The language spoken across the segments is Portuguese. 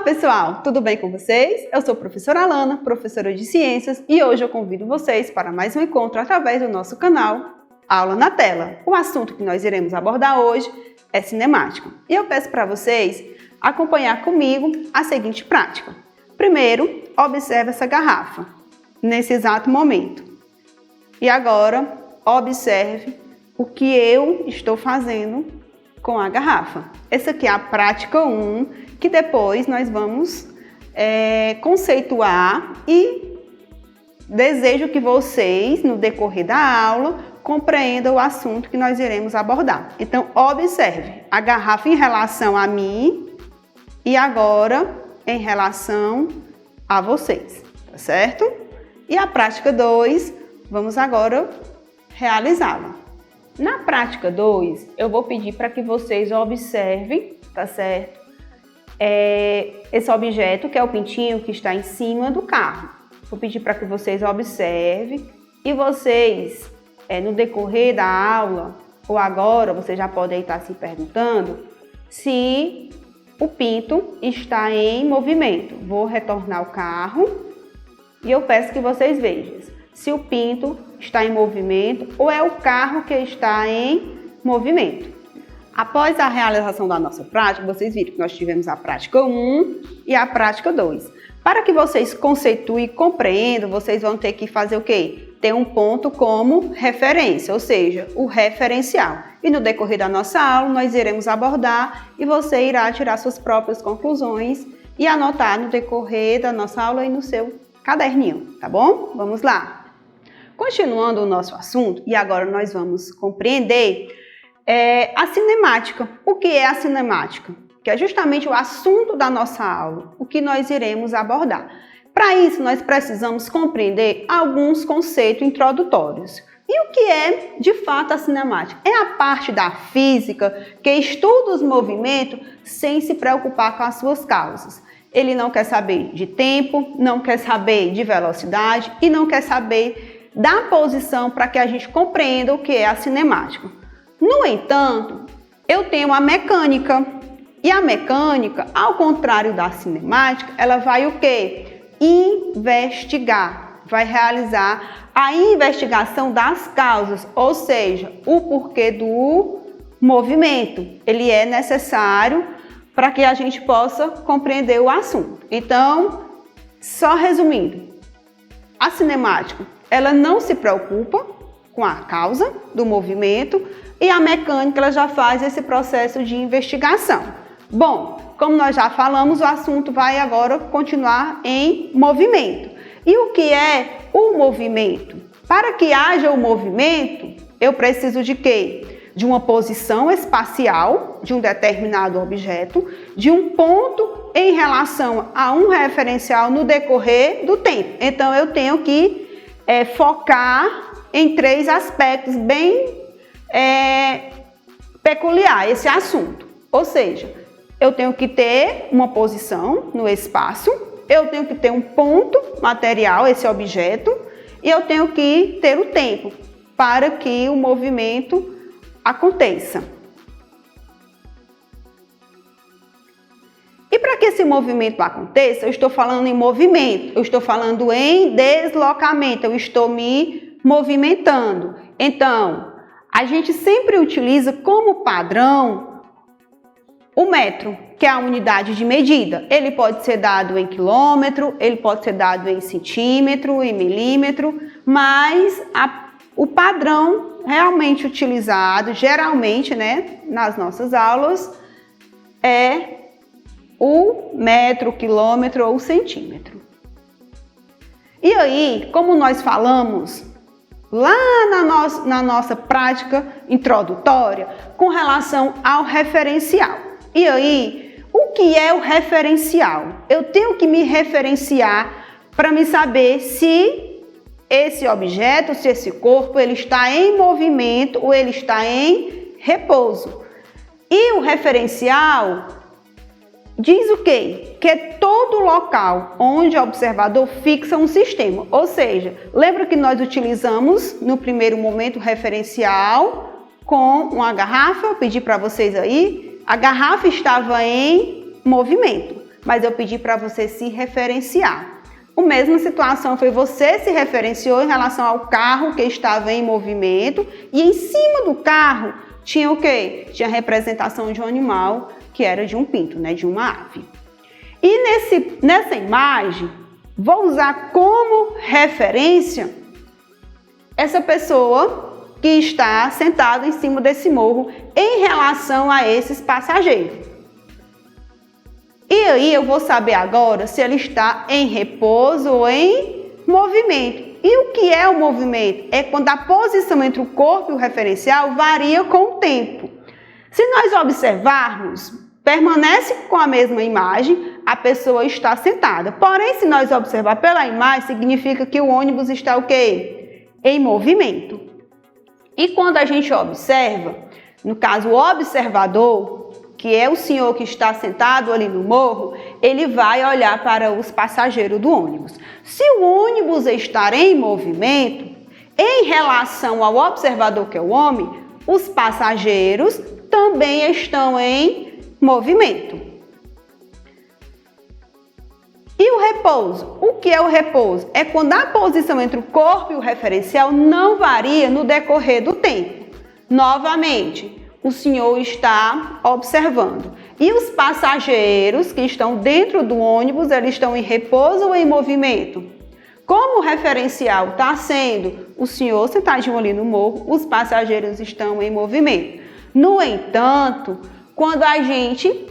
Pessoal, tudo bem com vocês? Eu sou a professora Alana, professora de Ciências, e hoje eu convido vocês para mais um encontro através do nosso canal Aula na Tela. O assunto que nós iremos abordar hoje é cinemática. E eu peço para vocês acompanhar comigo a seguinte prática. Primeiro, observe essa garrafa, nesse exato momento. E agora, observe o que eu estou fazendo com a garrafa. Essa aqui é a prática 1, que depois nós vamos conceituar e desejo que vocês, no decorrer da aula, compreendam o assunto que nós iremos abordar. Então, observe a garrafa em relação a mim e agora em relação a vocês, tá certo? E a prática 2, vamos agora realizá-la. Na prática 2, eu vou pedir para que vocês observem, tá certo? Esse objeto, que é o pintinho que está em cima do carro. Vou pedir para que vocês observem e vocês, no decorrer da aula, ou agora, vocês já podem estar se perguntando se o pinto está em movimento. Vou retornar o carro e eu peço que vocês vejam se o pinto está em movimento ou é o carro que está em movimento. Após a realização da nossa prática, vocês viram que nós tivemos a prática 1 e a prática 2. Para que vocês conceituem e compreendam, vocês vão ter que fazer o quê? Ter um ponto como referência, ou seja, o referencial. E no decorrer da nossa aula, nós iremos abordar e você irá tirar suas próprias conclusões e anotar no decorrer da nossa aula e no seu caderninho, tá bom? Vamos lá! Continuando o nosso assunto, e agora nós vamos compreender a cinemática. O que é a cinemática? Que é justamente o assunto da nossa aula, o que nós iremos abordar. Para isso, nós precisamos compreender alguns conceitos introdutórios. E o que é, de fato, a cinemática? É a parte da física que estuda os movimentos sem se preocupar com as suas causas. Ele não quer saber de tempo, não quer saber de velocidade e não quer saber da posição para que a gente compreenda o que é a cinemática. No entanto, eu tenho a mecânica. E a mecânica, ao contrário da cinemática, ela vai o quê? Investigar. Vai realizar a investigação das causas, ou seja, o porquê do movimento. Ele é necessário para que a gente possa compreender o assunto. Então, só resumindo, a cinemática, ela não se preocupa com a causa do movimento e a mecânica ela já faz esse processo de investigação. Bom, como nós já falamos, o assunto vai agora continuar em movimento. E o que é o movimento? Para que haja o movimento, eu preciso de quê? De uma posição espacial de um determinado objeto, de um ponto em relação a um referencial no decorrer do tempo. Então, eu tenho que focar em 3 aspectos bem peculiar esse assunto. Ou seja, eu tenho que ter uma posição no espaço, eu tenho que ter um ponto material, esse objeto, e eu tenho que ter o tempo para que o movimento aconteça. E para que esse movimento aconteça, eu estou falando em movimento, eu estou falando em deslocamento, eu estou me movimentando. Então, a gente sempre utiliza como padrão o metro, que é a unidade de medida. Ele pode ser dado em quilômetro, ele pode ser dado em centímetro, em milímetro, mas o padrão realmente utilizado, geralmente, nas nossas aulas, é o metro, quilômetro ou centímetro. E aí, como nós falamos lá na nossa prática introdutória, com relação ao referencial. E aí, o que é o referencial? Eu tenho que me referenciar para me saber se esse objeto, se esse corpo, ele está em movimento ou ele está em repouso. E o referencial diz o quê? Que é todo local onde o observador fixa um sistema. Ou seja, lembra que nós utilizamos no primeiro momento o referencial com uma garrafa? Eu pedi para vocês aí. A garrafa estava em movimento. mas eu pedi para você se referenciar. A mesma situação foi você se referenciou em relação ao carro que estava em movimento e em cima do carro tinha o quê? Tinha a representação de um animal que era de um pinto, né? De uma ave. E nessa imagem, vou usar como referência essa pessoa que está sentada em cima desse morro em relação a esses passageiros. E aí eu vou saber agora se ele está em repouso ou em movimento. E o que é o movimento? É quando a posição entre o corpo e o referencial varia com o tempo. Se nós observarmos, permanece com a mesma imagem, a pessoa está sentada. Porém, se nós observar pela imagem, significa que o ônibus está o quê? Em movimento. E quando a gente observa, no caso o observador, que é o senhor que está sentado ali no morro, ele vai olhar para os passageiros do ônibus. Se o ônibus estar em movimento, em relação ao observador, que é o homem, os passageiros também estão em movimento. E o repouso? O que é o repouso? É quando a posição entre o corpo e o referencial não varia no decorrer do tempo. Novamente, o senhor está observando. E os passageiros que estão dentro do ônibus, eles estão em repouso ou em movimento? Como o referencial está sendo o senhor sentadinho ali no morro, os passageiros estão em movimento. No entanto, quando a gente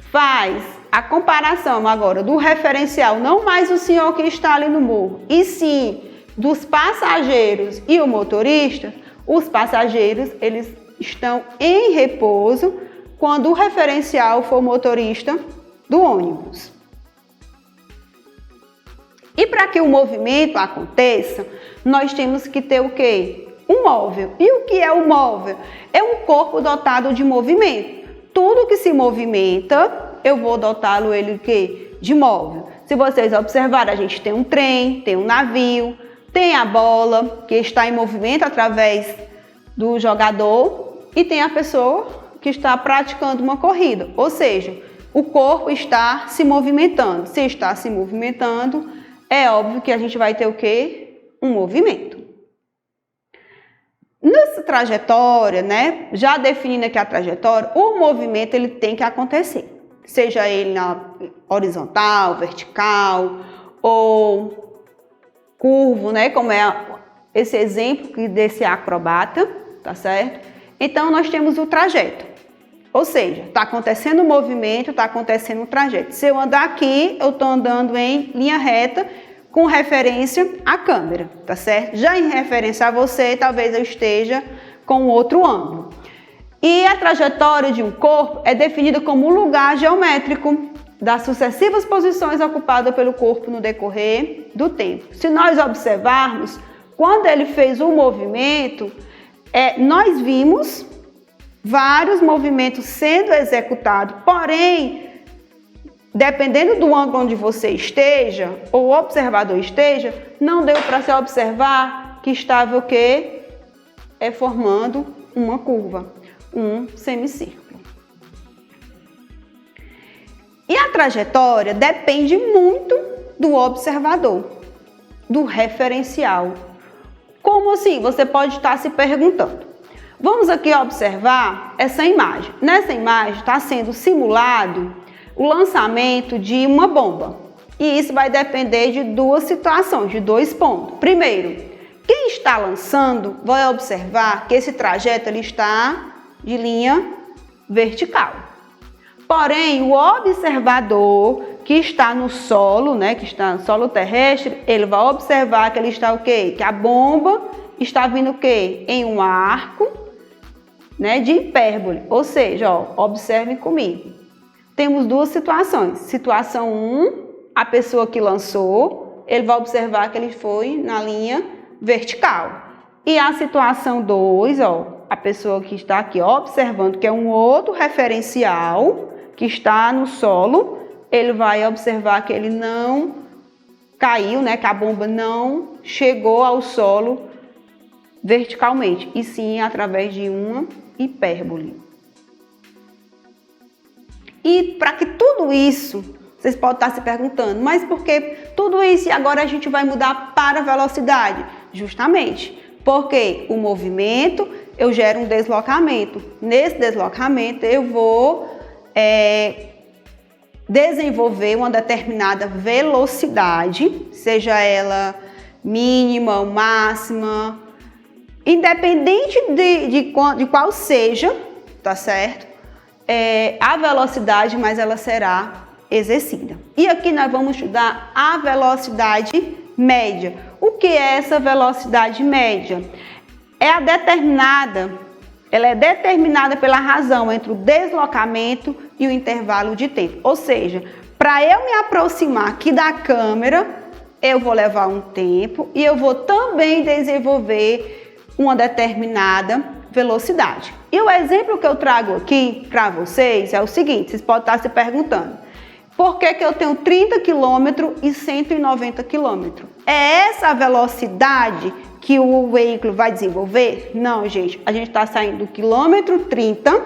faz a comparação agora do referencial, não mais o senhor que está ali no morro, e sim dos passageiros e o motorista, os passageiros, eles estão em repouso quando o referencial for o motorista do ônibus. E para que o movimento aconteça, nós temos que ter o quê? Um móvel. E o que é o móvel? É um corpo dotado de movimento. Tudo que se movimenta, eu vou dotá-lo ele o quê? De móvel. Se vocês observarem, a gente tem um trem, tem um navio, tem a bola que está em movimento através do jogador e tem a pessoa que está praticando uma corrida. Ou seja, o corpo está se movimentando. Se está se movimentando, é óbvio que a gente vai ter o quê? Um movimento. Nessa trajetória, né, já definindo aqui a trajetória, o movimento ele tem que acontecer. Seja ele na horizontal, vertical ou curvo, né, como é esse exemplo desse acrobata, tá certo? Então, nós temos o trajeto. Ou seja, está acontecendo o movimento, está acontecendo o trajeto. Se eu andar aqui, eu estou andando em linha reta com referência à câmera, tá certo? Já em referência a você, talvez eu esteja com outro ângulo. E a trajetória de um corpo é definida como um lugar geométrico das sucessivas posições ocupadas pelo corpo no decorrer do tempo. Se nós observarmos, quando ele fez o movimento, nós vimos vários movimentos sendo executados, porém, dependendo do ângulo onde você esteja, ou o observador esteja, não deu para se observar que estava o quê? Formando uma curva, um semicírculo. E a trajetória depende muito do observador, do referencial. Como assim? Você pode estar se perguntando. Vamos aqui observar essa imagem. Nessa imagem está sendo simulado o lançamento de uma bomba. E isso vai depender de duas situações, de dois pontos. Primeiro, quem está lançando vai observar que esse trajeto ele está de linha vertical. Porém, o observador que está no solo, né, que está no solo terrestre, ele vai observar que ele está o quê? Que a bomba está vindo o quê? Em um arco, né, de hipérbole. Ou seja, observem comigo. Temos duas situações. Situação 1, a pessoa que lançou, ele vai observar que ele foi na linha vertical. E a situação 2, a pessoa que está aqui observando que é um outro referencial que está no solo, ele vai observar que ele não caiu, né, que a bomba não chegou ao solo verticalmente, e sim através de uma hipérbole. E para que tudo isso Vocês podem estar se perguntando, mas por que tudo isso e agora a gente vai mudar para a velocidade? Justamente porque o movimento, eu gero um deslocamento. Nesse deslocamento, eu vou desenvolver uma determinada velocidade, seja ela mínima ou máxima, independente de qual seja, tá certo? A velocidade, mas ela será exercida. E aqui nós vamos estudar a velocidade média. O que é essa velocidade média? Ela é determinada pela razão entre o deslocamento e o intervalo de tempo. Ou seja, para eu me aproximar aqui da câmera, eu vou levar um tempo e eu vou também desenvolver uma determinada velocidade. E o exemplo que eu trago aqui para vocês é o seguinte, vocês podem estar se perguntando, por que eu tenho 30 km e 190 km? É essa a velocidade que o veículo vai desenvolver? Não, gente. A gente está saindo do quilômetro 30,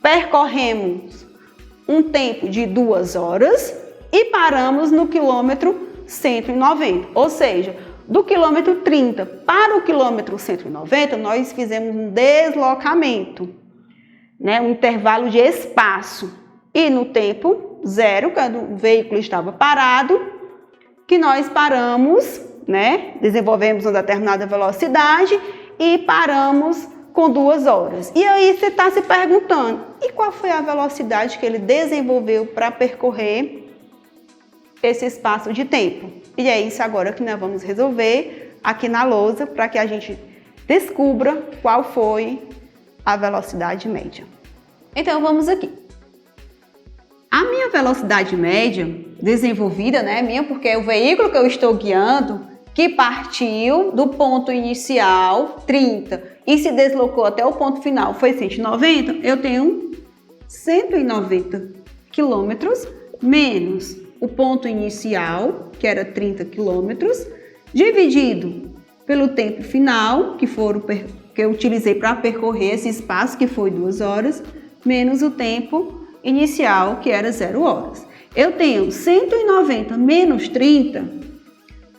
percorremos um tempo de 2 horas e paramos no quilômetro 190. Ou seja, do quilômetro 30 para o quilômetro 190, nós fizemos um deslocamento, né? Um intervalo de espaço. E no tempo zero, quando o veículo estava parado, que nós paramos, né? Desenvolvemos uma determinada velocidade e paramos com 2 horas. E aí você está se perguntando, e qual foi a velocidade que ele desenvolveu para percorrer esse espaço de tempo? E é isso agora que nós vamos resolver aqui na lousa para que a gente descubra qual foi a velocidade média. Então vamos aqui. A minha velocidade média desenvolvida, né, minha, porque é o veículo que eu estou guiando, que partiu do ponto inicial, 30, e se deslocou até o ponto final, foi 190, eu tenho 190 quilômetros menos o ponto inicial, que era 30 quilômetros, dividido pelo tempo final, que eu utilizei para percorrer esse espaço, que foi 2 horas, menos o tempo inicial, que era 0 horas. Eu tenho 190 menos 30,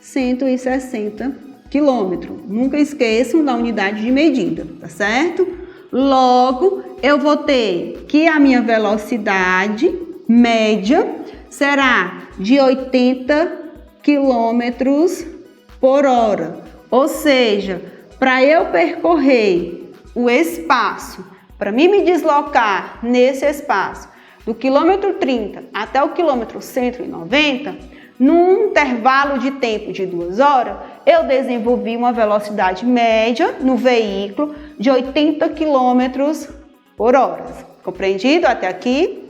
160 quilômetros. Nunca esqueçam da unidade de medida, tá certo? Logo, eu vou ter que a minha velocidade média será de 80 quilômetros por hora. Ou seja, para eu percorrer o espaço, para mim me deslocar nesse espaço, do quilômetro 30 até o quilômetro 190, num intervalo de tempo de 2 horas, eu desenvolvi uma velocidade média no veículo de 80 km por hora. Compreendido até aqui?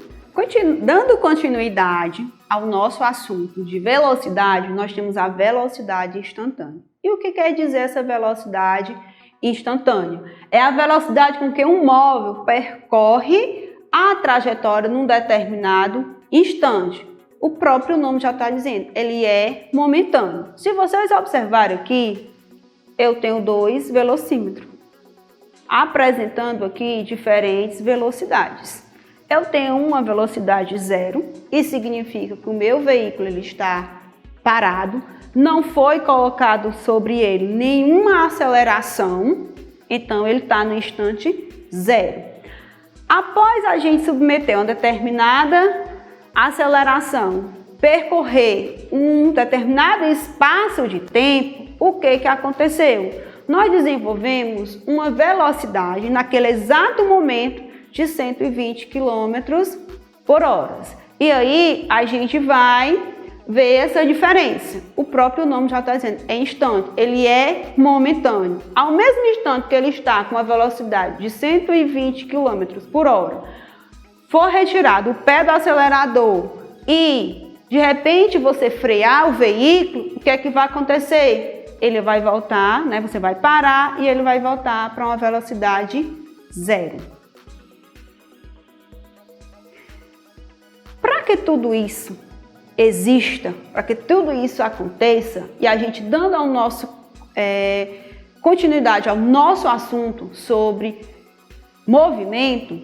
Dando continuidade ao nosso assunto de velocidade, nós temos a velocidade instantânea. E o que quer dizer essa velocidade instantânea? É a velocidade com que um móvel percorre a trajetória num determinado instante. O próprio nome já está dizendo, ele é momentâneo. Se vocês observarem aqui, eu tenho 2 velocímetros, apresentando aqui diferentes velocidades. Eu tenho uma velocidade 0, isso significa que o meu veículo ele está parado, não foi colocado sobre ele nenhuma aceleração, então ele está no instante 0. Após a gente submeter uma determinada aceleração, percorrer um determinado espaço de tempo, o que aconteceu? Nós desenvolvemos uma velocidade naquele exato momento de 120 km por hora. E aí a gente vai ver essa diferença. O próprio nome já está dizendo, é instante, ele é momentâneo. Ao mesmo instante que ele está com uma velocidade de 120 km por hora, for retirado o pé do acelerador e de repente você frear o veículo, o que é que vai acontecer? Ele vai voltar, né? Você vai parar e ele vai voltar para uma velocidade 0. Para que tudo isso exista, para que tudo isso aconteça, e a gente dando ao nosso continuidade ao nosso assunto sobre movimento,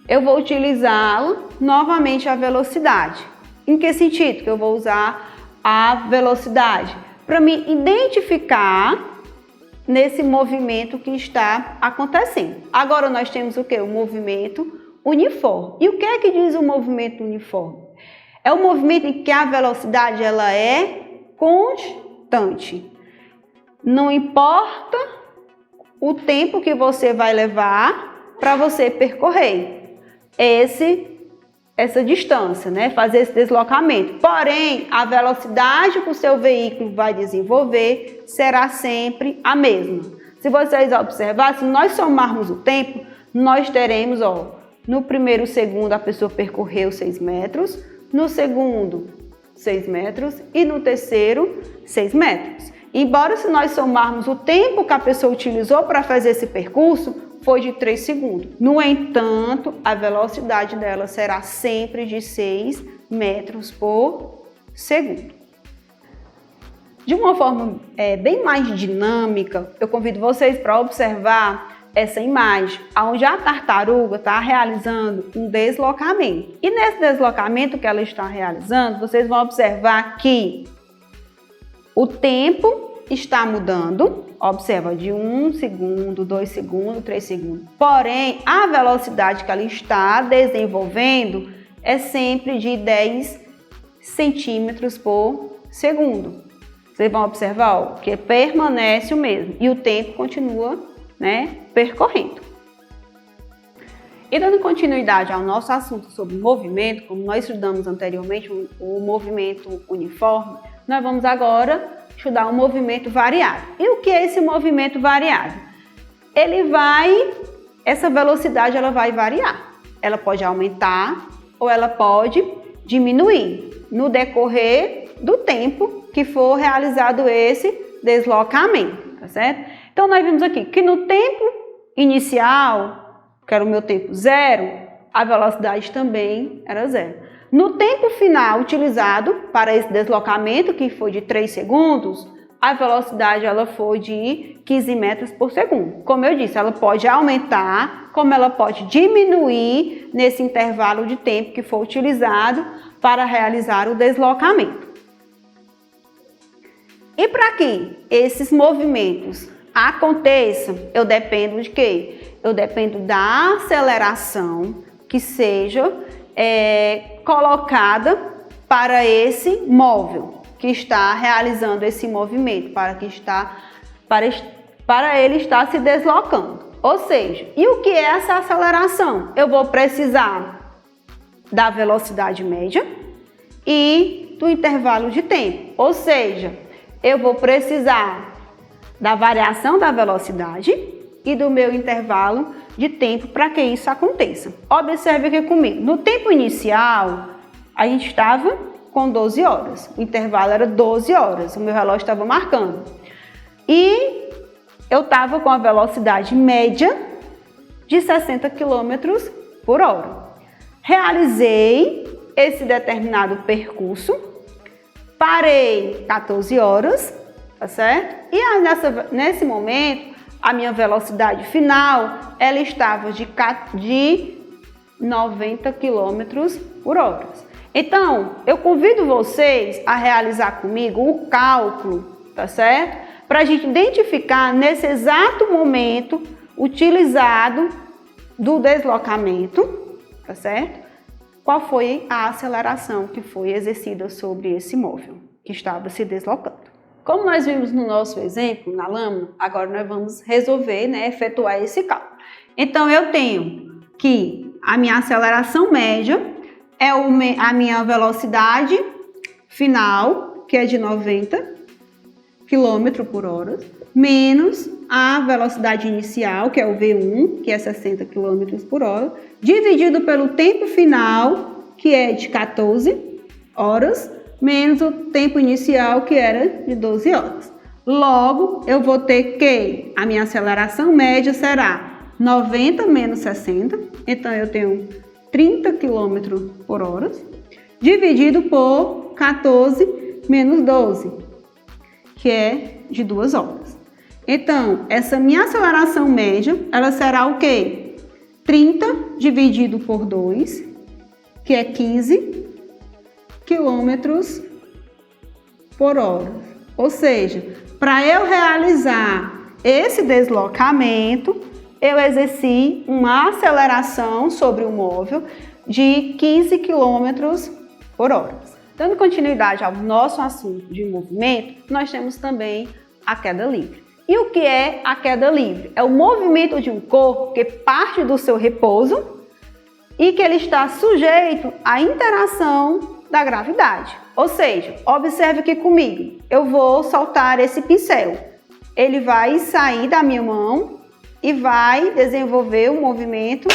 eu vou utilizá-la novamente a velocidade. Em que sentido que eu vou usar a velocidade? Para me identificar nesse movimento que está acontecendo. Agora nós temos o que? O movimento uniforme. E o que é que diz o movimento uniforme? É o movimento em que a velocidade ela é constante. Não importa o tempo que você vai levar para você percorrer essa distância, né? Fazer esse deslocamento. Porém, a velocidade que o seu veículo vai desenvolver será sempre a mesma. Se vocês observarem, se nós somarmos o tempo, nós teremos, no primeiro segundo a pessoa percorreu 6 metros, no segundo 6 metros e no terceiro 6 metros. Embora se nós somarmos o tempo que a pessoa utilizou para fazer esse percurso, foi de 3 segundos. No entanto, a velocidade dela será sempre de 6 metros por segundo. De uma forma bem mais dinâmica, eu convido vocês para observar essa imagem, onde a tartaruga está realizando um deslocamento. E nesse deslocamento que ela está realizando, vocês vão observar que o tempo está mudando, observa, de 1 segundo, 2 segundos, 3 segundos. Porém, a velocidade que ela está desenvolvendo é sempre de 10 centímetros por segundo. Vocês vão observar que permanece o mesmo e o tempo continua, percorrendo. E dando continuidade ao nosso assunto sobre movimento, como nós estudamos anteriormente, o movimento uniforme, nós vamos agora estudar um movimento variável. E o que é esse movimento variável? Essa velocidade ela vai variar. Ela pode aumentar ou ela pode diminuir no decorrer do tempo que for realizado esse deslocamento, tá certo? Então nós vimos aqui que no tempo inicial, que era o meu tempo 0, a velocidade também era 0. No tempo final utilizado para esse deslocamento, que foi de 3 segundos, a velocidade ela foi de 15 metros por segundo. Como eu disse, ela pode aumentar, como ela pode diminuir nesse intervalo de tempo que for utilizado para realizar o deslocamento. E para que esses movimentos aconteçam, eu dependo de quê? Eu dependo da aceleração que seja colocada para esse móvel que está realizando esse movimento, para ele estar se deslocando. Ou seja, e o que é essa aceleração? Eu vou precisar da velocidade média e do intervalo de tempo. Ou seja, eu vou precisar da variação da velocidade e do meu intervalo de tempo para que isso aconteça. Observe aqui comigo. No tempo inicial, a gente estava com 12 horas. O intervalo era 12 horas. O meu relógio estava marcando. E eu estava com a velocidade média de 60 km por hora. Realizei esse determinado percurso. Parei 14 horas, tá certo? E nesse momento, a minha velocidade final, ela estava de 90 km por hora. Então, eu convido vocês a realizar comigo o cálculo, tá certo? Para a gente identificar nesse exato momento utilizado do deslocamento, tá certo? Qual foi a aceleração que foi exercida sobre esse móvel que estava se deslocando. Como nós vimos no nosso exemplo, na lâmina, agora nós vamos resolver, efetuar esse cálculo. Então, eu tenho que a minha aceleração média é a minha velocidade final, que é de 90 km por hora, menos a velocidade inicial, que é o V1, que é 60 km por hora, dividido pelo tempo final, que é de 14 horas, menos o tempo inicial, que era de 12 horas. Logo, eu vou ter que a minha aceleração média será 90 menos 60, então eu tenho 30 km por hora, dividido por 14 menos 12, que é de 2 horas. Então, essa minha aceleração média, ela será o quê? 30 dividido por 2, que é 15 quilômetros por hora. Ou seja, para eu realizar esse deslocamento, eu exerci uma aceleração sobre o móvel de 15 km por hora. Dando continuidade ao nosso assunto de movimento, nós temos também a queda livre. E o que é a queda livre? É o movimento de um corpo que parte do seu repouso e que ele está sujeito à interação da gravidade. Ou seja, observe aqui comigo, eu vou soltar esse pincel. Ele vai sair da minha mão e vai desenvolver um movimento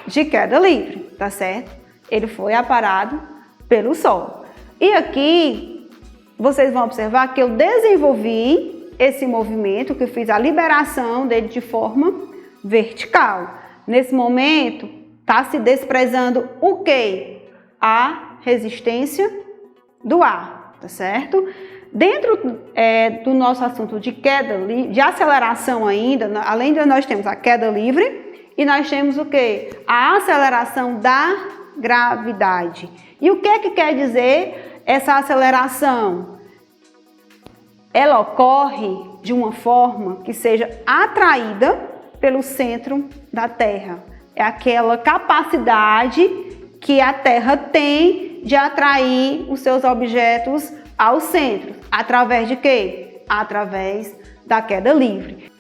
de queda livre, tá certo? Ele foi aparado pelo solo. E aqui, vocês vão observar que eu desenvolvi esse movimento, que eu fiz a liberação dele de forma vertical. Nesse momento, está se desprezando o quê? A resistência do ar, tá certo? Dentro do nosso assunto de queda livre, de aceleração ainda, além de nós temos a queda livre e nós temos o quê? A aceleração da gravidade. E o que é que quer dizer essa aceleração? Ela ocorre de uma forma que seja atraída pelo centro da Terra. É aquela capacidade que a Terra tem de atrair os seus objetos ao centro. Através de quê? Através da queda livre.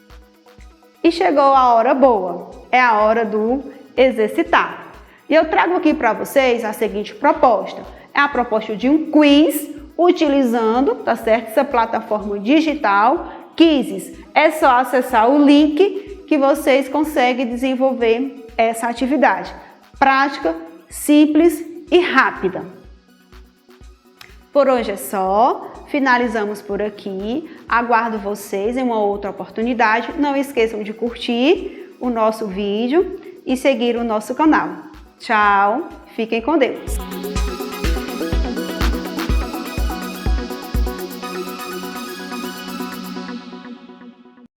E chegou a hora boa, é a hora do exercitar. E eu trago aqui para vocês a seguinte proposta. É a proposta de um quiz, utilizando, tá certo, essa plataforma digital, Quizzes. É só acessar o link que vocês conseguem desenvolver essa atividade. Prática, simples e rápida. Por hoje é só, finalizamos por aqui. Aguardo vocês em uma outra oportunidade. Não esqueçam de curtir o nosso vídeo e seguir o nosso canal. Tchau, fiquem com Deus!